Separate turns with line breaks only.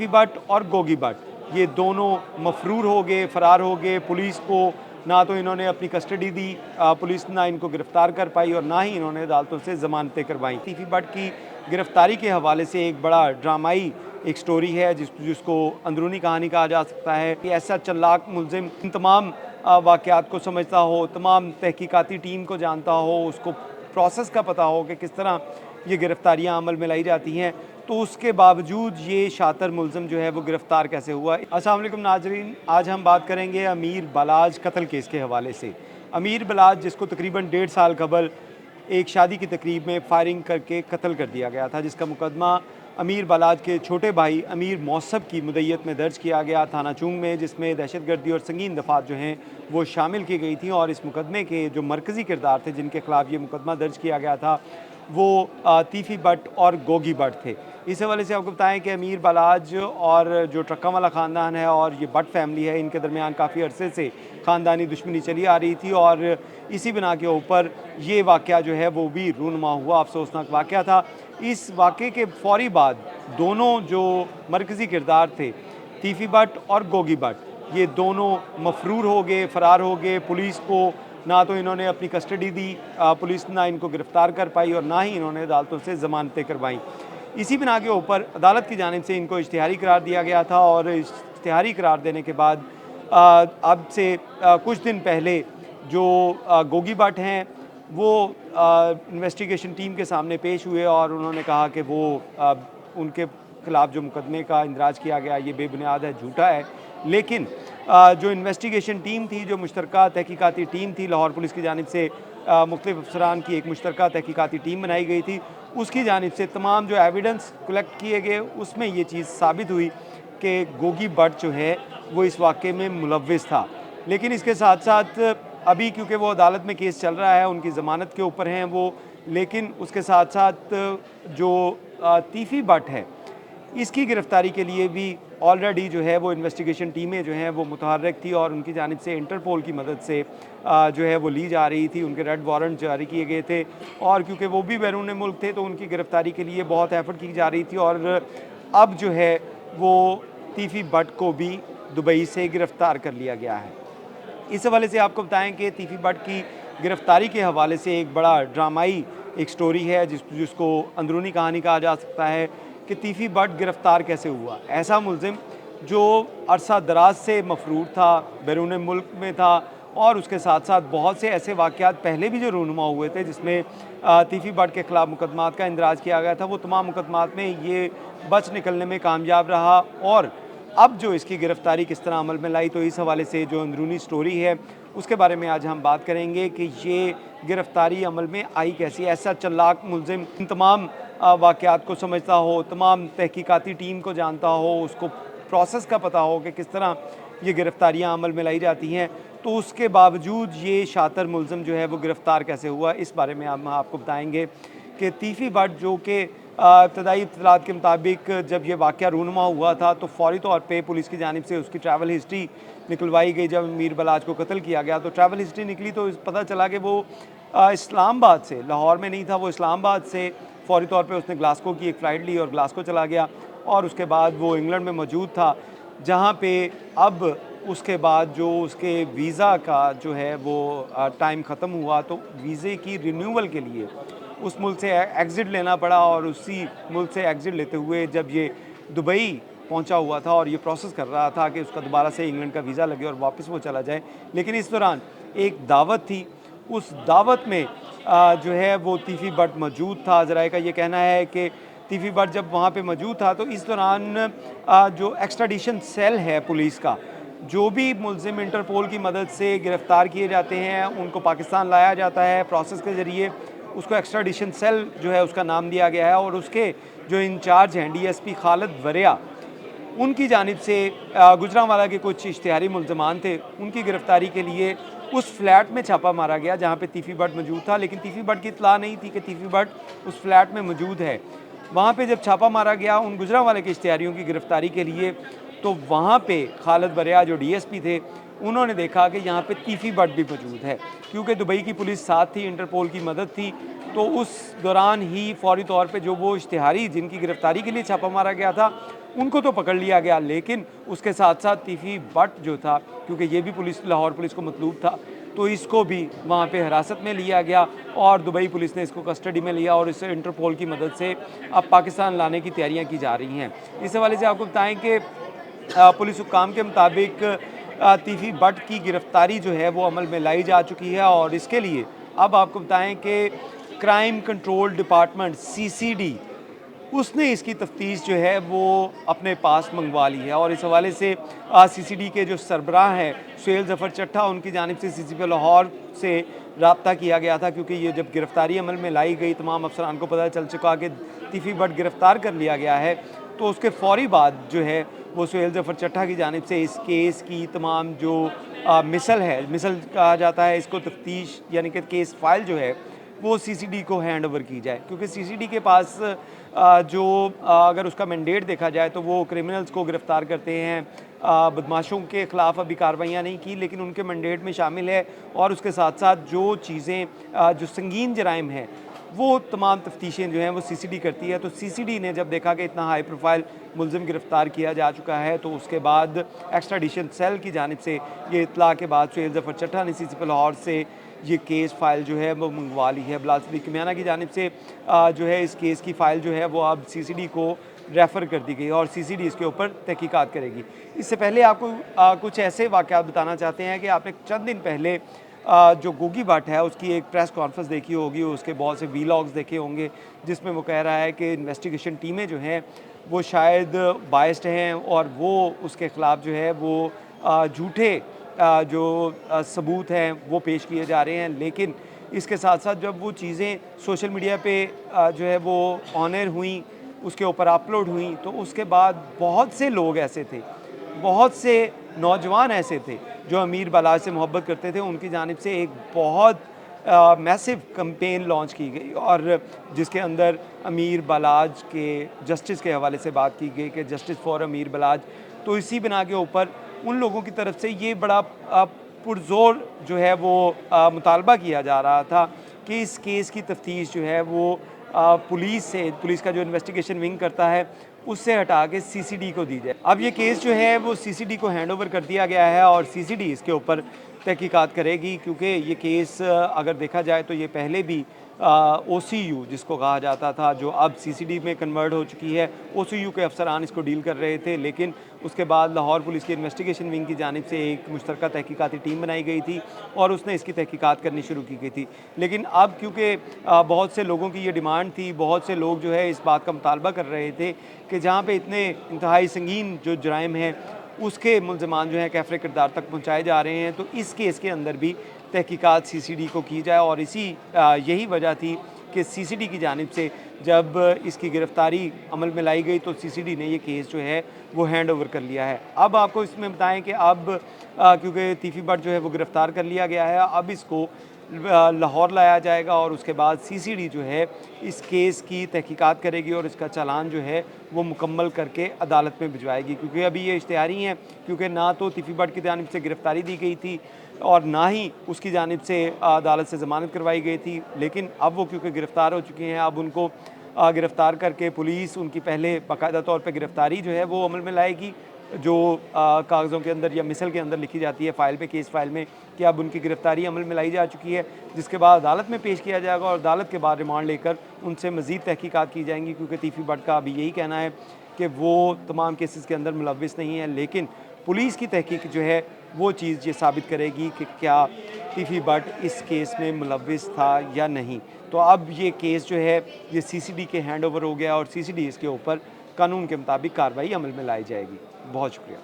तीफी भट्ट और गोगी भट्ट ये दोनों मफरूर हो गए, फ़रार हो गए। पुलिस को ना तो इन्होंने अपनी कस्टडी दी, पुलिस ना इनको गिरफ़्तार कर पाई और ना ही इन्होंने अदालतों से ज़मानतें करवाई। तीफी भट्ट की गिरफ़्तारी के हवाले से एक बड़ा ड्रामाई एक स्टोरी है जिसको अंदरूनी कहानी कहा जा सकता है कि ऐसा चालाक मुलज़िम इन तमाम वाक़यात को समझता हो, तमाम तहकीकाती टीम को जानता हो, उसको प्रोसेस का पता हो कि किस तरह ये गिरफ़्तारियाँ अमल में लाई जाती हैं, तो उसके बावजूद ये शातिर मुलज़िम जो है वो गिरफ़्तार कैसे हुआ। अस्सलाम वालेकुम नाज़रीन, आज हम बात करेंगे अमीर बलाज कत्ल केस के हवाले से। अमीर बलाज जिसको तकरीबन 1.5 साल कबल एक शादी की तकरीब में फायरिंग करके कत्ल कर दिया गया था, जिसका मुकदमा अमीर बलाज के छोटे भाई अमीर मौसब की मुद्दत में दर्ज किया गया थाना चुंग में, जिसमें दहशतगर्दी और संगीन दफ़ात जो हैं वो शामिल की गई थी। और इस मुकदमे के जो मरकज़ी किरदार थे जिनके ख़िलाफ़ ये मुकदमा दर्ज किया गया था वो तीफी भट्ट और गोगी भट्ट थे। इस हवाले से आपको बताएं कि अमीर बलाज और जो ट्रक्का वाला ख़ानदान है और ये भट्ट फैमिली है, इनके दरमियान काफ़ी अरसे से ख़ानदानी दुश्मनी चली आ रही थी और इसी बिना के ऊपर ये वाक़या जो है वो भी रूनुमा हुआ, अफसोसनाक वाक़या था। इस वाक़े के फ़ौरी बाद दोनों जो मरकज़ी किरदार थे तीफी भट्ट और गोगी भट्ट ये दोनों मफरूर हो गए, फ़रार हो गए। पुलिस को ना तो इन्होंने अपनी कस्टडी दी, पुलिस ना इनको गिरफ़्तार कर पाई और ना ही इन्होंने अदालतों से ज़मानतें करवाईं। इसी बिना के ऊपर अदालत की जानिब से इनको इश्तिहारी करार दिया गया था और इश्तिहारी करार देने के बाद अब से कुछ दिन पहले जो गोगी भट्ट हैं वो इन्वेस्टिगेशन टीम के सामने पेश हुए और उन्होंने कहा कि वो उनके ख़िलाफ़ जो मुकदमे का इंदराज किया गया ये बेबुनियाद है, झूठा है। लेकिन जो इन्वेस्टिगेशन टीम थी, जो मुश्तरका तहकीकाती टीम थी, लाहौर पुलिस की जानिब से मुख्तलिफ़ अफसरान की एक मुश्तरका तहकीकाती टीम बनाई गई थी, उसकी जानिब से तमाम जो एविडेंस कलेक्ट किए गए उसमें ये चीज़ साबित हुई कि गोगी भट्ट जो है वो इस वाक़े में मुलव्विस था। लेकिन इसके साथ साथ अभी क्योंकि वो अदालत में केस चल रहा है, उनकी ज़मानत के ऊपर हैं वो, लेकिन उसके साथ साथ जो तीफी भट्ट है इसकी गिरफ़्तारी के लिए भी ऑलरेडी जो है वो इन्वेस्टिगेशन टीमें जो हैं वो मुतहर्रिक थी और उनकी जानिब से इंटरपोल की मदद से जो है वो ली जा रही थी। उनके रेड वारंट जारी किए गए थे और क्योंकि वो भी बैरून मुल्क थे तो उनकी गिरफ़्तारी के लिए बहुत एफर्ट की जा रही थी और अब जो है वो तीफी भट्ट को भी दुबई से गिरफ़्तार कर लिया गया है। इस हवाले से आपको बताएं कि तीफी भट्ट की गिरफ़्तारी के हवाले से एक बड़ा ड्रामाई एक स्टोरी है जिसको अंदरूनी कहानी कहा जा सकता है कि तीफी भट्ट गिरफ़्तार कैसे हुआ। ऐसा मुलज़िम जो अरसा दराज से मफरूर था, बैरून मुल्क में था और उसके साथ साथ बहुत से ऐसे वाक़यात पहले भी जो रूनुमा हुए थे जिसमें तीफी भट्ट के ख़िलाफ़ मुकदमात का इंदराज किया गया था, वो तमाम मुकदमात में ये बच निकलने में कामयाब रहा। और अब जो इसकी गिरफ़्तारी किस तरह अमल में लाई, तो इस हवाले से जो अंदरूनी स्टोरी है उसके बारे में आज हम बात करेंगे कि ये गिरफ़्तारी अमल में आई कैसी। ऐसा चालाक मुलज़िम इन तमाम वाक़यात को समझता हो, तमाम तहकीकाती टीम को जानता हो, उसको प्रोसेस का पता हो कि किस तरह ये गिरफ़्तारियाँ अमल में लाई जाती हैं, तो उसके बावजूद ये शातिर मुलज़िम जो है वो गिरफ़्तार कैसे हुआ, इस बारे में हम आपको बताएँगे कि तीफी भट्ट जो कि इब्तदाई इत्तलात के मुताबिक जब ये वाक़या रूनुमा हुआ था तो फ़ौरी तौर पे पुलिस की जानिब से उसकी ट्रैवल हिस्ट्री निकलवाई गई। जब अमीर बलाज को कत्ल किया गया तो ट्रैवल हिस्ट्री निकली तो पता चला कि वो इस्लामाबाद से, लाहौर में नहीं था, वो इस्लामाबाद से फ़ौरी तौर पे उसने ग्लासगो की एक फ़्लाइट ली और ग्लासगो चला गया और उसके बाद वो इंग्लैंड में मौजूद था, जहाँ पे अब उसके बाद जो उसके वीज़ा का जो है वो टाइम ख़त्म हुआ तो वीज़े की रिन्यूअल के लिए उस मुल्क से एग्ज़िट लेना पड़ा और उसी मुल्क से एग्ज़िट लेते हुए जब ये दुबई पहुंचा हुआ था और ये प्रोसेस कर रहा था कि उसका दोबारा से इंग्लैंड का वीज़ा लगे और वापस वो चला जाए, लेकिन इस दौरान एक दावत थी, उस दावत में जो है वो तीफी भट्ट मौजूद था। ज़राए का ये कहना है कि तीफी भट्ट जब वहाँ पे मौजूद था तो इस दौरान जो एक्स्ट्राडिशन सेल है पुलिस का, जो भी मुलज़िम इंटरपोल की मदद से गिरफ़्तार किए जाते हैं उनको पाकिस्तान लाया जाता है प्रोसेस के ज़रिए, उसको एक्स्ट्राडिशन सेल जो है उसका नाम दिया गया है और उसके जो इंचार्ज हैं डीएसपी खालिद वरिया, उनकी जानिब से गुजरांवाला के कुछ इश्तिहारी मुलज़मान थे, उनकी गिरफ़्तारी के लिए उस फ्लैट में छापा मारा गया जहाँ पे तीफी भट्ट मौजूद था। लेकिन तीफी भट्ट की इत्तला नहीं थी कि तीफी भट्ट उस फ्लैट में मौजूद है। वहाँ पे जब छापा मारा गया उन गुजरांवाले के इश्तिहारियों की गिरफ़्तारी के लिए, तो वहाँ पे खालिद वरिया जो डीएसपी थे उन्होंने देखा कि यहाँ पे तीफी भट्ट भी मौजूद है। क्योंकि दुबई की पुलिस साथ थी, इंटरपोल की मदद थी, तो उस दौरान ही फ़ौरी तौर पे जो वो इश्तिहारी जिनकी गिरफ़्तारी के लिए छापा मारा गया था उनको तो पकड़ लिया गया, लेकिन उसके साथ साथ तीफी बट जो था, क्योंकि ये भी पुलिस लाहौर पुलिस को मतलूब था, तो इसको भी वहाँ पे हिरासत में लिया गया और दुबई पुलिस ने इसको कस्टडी में लिया और इसे इंटरपोल की मदद से अब पाकिस्तान लाने की तैयारियां की जा रही हैं। इस हवाले से आपको बताएं कि पुलिस हुक्काम के मुताबिक तीफी बट की गिरफ्तारी जो है वो अमल में लाई जा चुकी है और इसके लिए अब आपको बताएं कि क्राइम कंट्रोल डिपार्टमेंट CCD उसने इसकी तफ्तीश जो है वो अपने पास मंगवा ली है और इस हवाले से CCD के जो सरबराह हैं सुहेल ज़फ़र चट्ठा, उनकी जानिब से CCP लाहौर से रब्ता किया गया था, क्योंकि ये जब गिरफ्तारी अमल में लाई गई तमाम अफसरान को पता चल चुका कि तीफी बट गिरफ्तार कर लिया गया है, तो उसके फ़ौरी बाद जो है वो सुहेल ज़फ़र चट्ठा की जानिब से इस केस की तमाम जो मिसल है, मिसल कहा जाता है इसको, तफ्तीश यानी कि केस फाइल जो है वो CCD को हैंड ओवर की जाए, क्योंकि CCD के पास अगर उसका मैंडेट देखा जाए तो वो क्रिमिनल्स को गिरफ़्तार करते हैं, बदमाशों के ख़िलाफ़ अभी कार्रवाइयाँ नहीं की लेकिन उनके मैंडेट में शामिल है, और उसके साथ साथ जो चीज़ें जो संगीन जराइम हैं वो तमाम तफ्तीशें जो हैं वो CCD करती है। तो CCD ने जब देखा कि इतना हाई प्रोफाइल मुलज़िम गिरफ़्तार किया जा चुका है, तो उसके बाद एक्स्ट्राडिशन सेल की जानिब से ये इत्तला के बाद सुहेल ज़फ़र चट्ठा ने CCP लाहौर से ये केस फाइल जो है वो मंगवा ली है। बिलाल सिद्दीक़ किमियाना की जानिब से जो है इस केस की फ़ाइल जो है वो अब CCD को रेफ़र कर दी गई और CCD इसके ऊपर तहकीकात करेगी। इससे पहले आपको कुछ ऐसे वाक़यात बताना चाहते हैं कि आपने चंद दिन पहले जो गोगी भट्ट है उसकी एक प्रेस कॉन्फ्रेंस देखी होगी, उसके बहुत से वीलॉग्स देखे होंगे जिसमें वो कह रहा है कि इन्वेस्टिगेशन टीमें जो हैं वो शायद बायस्ड हैं और वो उसके ख़िलाफ़ जो है वो झूठे जो सबूत हैं वो पेश किए जा रहे हैं। लेकिन इसके साथ साथ जब वो चीज़ें सोशल मीडिया पे जो है वो ऑन एयर हुई, उसके ऊपर अपलोड हुई, तो उसके बाद बहुत से लोग ऐसे थे, बहुत से नौजवान ऐसे थे जो अमीर बलाज से मोहब्बत करते थे, उनकी जानिब से एक बहुत मैसिव कैंपेन लॉन्च की गई और जिसके अंदर अमीर बलाज के जस्टिस के हवाले से बात की गई कि जस्टिस फॉर अमीर बलाज। तो इसी बिना के ऊपर उन लोगों की तरफ से ये बड़ा पुरजोर जो है वो मुतालबा किया जा रहा था कि इस केस की तफ्तीश जो है वो पुलिस का जो इन्वेस्टिगेशन विंग करता है उससे हटा के CCD को दी जाए। अब ये केस जो है वो CCD को हैंड ओवर कर दिया गया है और CCD इसके ऊपर तहकीकात करेगी, क्योंकि ये केस अगर देखा जाए तो ये पहले भी OCU जिसको कहा जाता था, जो अब CCD में कन्वर्ट हो चुकी है, OCU के अफसरान इसको डील कर रहे थे, लेकिन उसके बाद लाहौर पुलिस की इन्वेस्टिगेशन विंग की जानिब से एक मुश्तरका तहकीकाती टीम बनाई गई थी और उसने इसकी तहकीकात करनी शुरू की गई थी। लेकिन अब क्योंकि बहुत से लोगों की ये डिमांड थी, बहुत से लोग जो है इस बात का मुतालबा कर रहे थे कि जहाँ पे इतने इंतहाई संगीन जो जराइम हैं उसके मुल्ज़मान जो हैं कैफ़रे किरदार तक पहुँचाए जा रहे हैं, तो इस केस के अंदर भी तहकीकात CCD को की जाए और यही वजह थी कि CCD की जानिब से जब इसकी गिरफ़्तारी अमल में लाई गई तो CCD ने ये केस जो है वो हैंड ओवर कर लिया है। अब आपको इसमें बताएं कि अब क्योंकि तीफी बट जो है वो गिरफ़्तार कर लिया गया है, अब इसको लाहौर लाया जाएगा और उसके बाद CCD जो है इस केस की तहकीकात करेगी और इसका चालान जो है वो मुकम्मल करके अदालत में भिजवाएगी, क्योंकि अभी ये इश्तिहारी हैं, क्योंकि ना तो तीफी बट की जानिब से गिरफ़्तारी दी गई थी और ना ही उसकी जानिब से अदालत से ज़मानत करवाई गई थी। लेकिन अब वो क्योंकि गिरफ़्तार हो चुके हैं, अब उनको गिरफ़्तार करके पुलिस उनकी पहले बाकायदा तौर पे गिरफ़्तारी जो है वो अमल में लाएगी, जो कागज़ों के अंदर या मिसल के अंदर लिखी जाती है फ़ाइल पे, केस फ़ाइल में, कि अब उनकी गिरफ़्तारी अमल में लाई जा चुकी है, जिसके बाद अदालत में पेश किया जाएगा और अदालत के बाद रिमांड लेकर उनसे मज़ीद तहकीकात की जाएंगी, क्योंकि तीफी बट का अभी यही कहना है कि वो तमाम केसेस के अंदर मुलव्विस नहीं है। लेकिन पुलिस की तहकीक जो है वो चीज़ ये साबित करेगी कि क्या तीफी बट इस केस में मुलव्विस था या नहीं। तो अब ये केस जो है ये CCD के हैंड ओवर हो गया और CCD इसके ऊपर कानून के मुताबिक कार्रवाई अमल में लाई जाएगी। बहुत शुक्रिया।